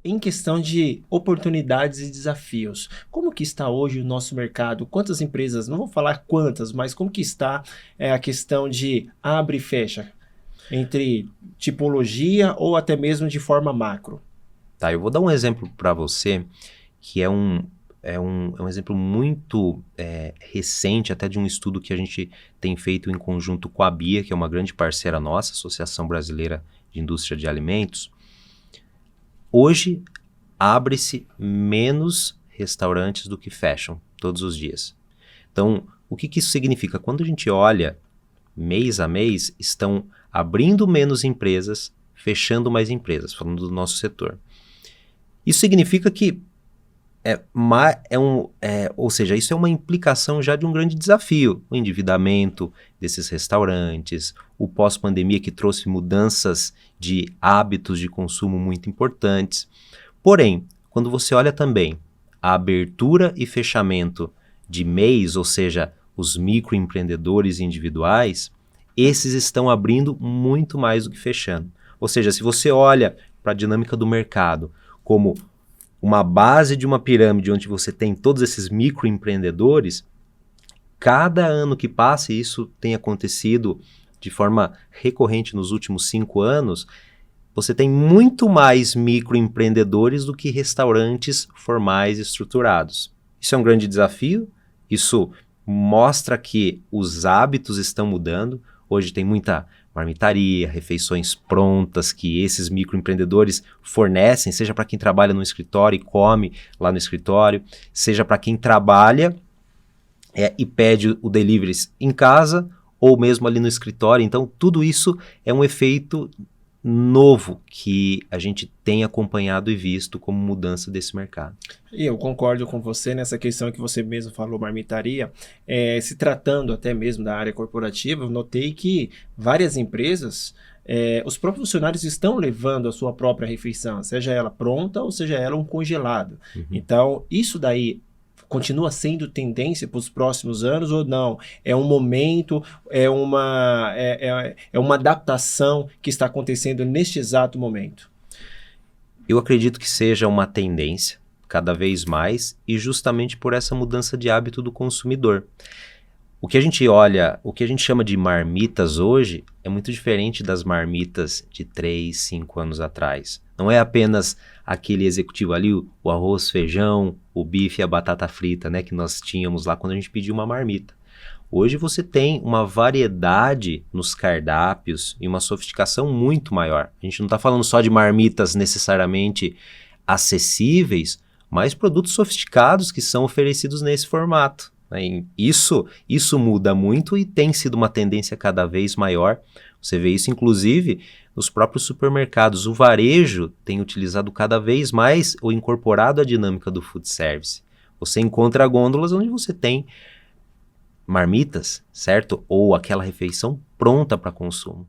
em questão de oportunidades e desafios, como que está hoje o nosso mercado? Quantas empresas, não vou falar quantas, mas como que está a questão de abre e fecha, entre tipologia ou até mesmo de forma macro? Tá, eu vou dar um exemplo para você que é um exemplo muito recente, até de um estudo que a gente tem feito em conjunto com a BIA, que é uma grande parceira nossa, Associação Brasileira de Indústria de Alimentos. Hoje, abre-se menos restaurantes do que fecham todos os dias. Então, o que isso significa? Quando a gente olha mês a mês, estão abrindo menos empresas, fechando mais empresas, falando do nosso setor. Isso significa que ou seja, isso é uma implicação já de um grande desafio, o endividamento desses restaurantes, o pós-pandemia que trouxe mudanças de hábitos de consumo muito importantes. Porém, quando você olha também a abertura e fechamento de mês, ou seja, os microempreendedores individuais, esses estão abrindo muito mais do que fechando. Ou seja, se você olha para a dinâmica do mercado como uma base de uma pirâmide onde você tem todos esses microempreendedores, cada ano que passa, e isso tem acontecido de forma recorrente nos últimos 5 anos, você tem muito mais microempreendedores do que restaurantes formais estruturados. Isso é um grande desafio, isso mostra que os hábitos estão mudando. Hoje tem muita marmitaria, refeições prontas que esses microempreendedores fornecem, seja para quem trabalha no escritório e come lá no escritório, seja para quem trabalha e pede o delivery em casa ou mesmo ali no escritório. Então, tudo isso é um efeito novo que a gente tem acompanhado e visto como mudança desse mercado. E eu concordo com você nessa questão que você mesmo falou, marmitaria. Se tratando até mesmo da área corporativa, eu notei que várias empresas, os próprios funcionários estão levando a sua própria refeição, seja ela pronta ou seja ela um congelado. Então, isso daí continua sendo tendência para os próximos anos ou não? É um momento, é uma adaptação que está acontecendo neste exato momento? Eu acredito que seja uma tendência cada vez mais e justamente por essa mudança de hábito do consumidor. O que a gente olha, o que a gente chama de marmitas hoje é muito diferente das marmitas de 3, 5 anos atrás. Não é apenas aquele executivo ali, o arroz, feijão, o bife e a batata frita, né, que nós tínhamos lá quando a gente pediu uma marmita. Hoje você tem uma variedade nos cardápios e uma sofisticação muito maior. A gente não está falando só de marmitas necessariamente acessíveis, mas produtos sofisticados que são oferecidos nesse formato. Isso muda muito e tem sido uma tendência cada vez maior. Você vê isso, inclusive, nos próprios supermercados. O varejo tem utilizado cada vez mais ou incorporado a dinâmica do food service. Você encontra gôndolas onde você tem marmitas, certo? Ou aquela refeição pronta para consumo.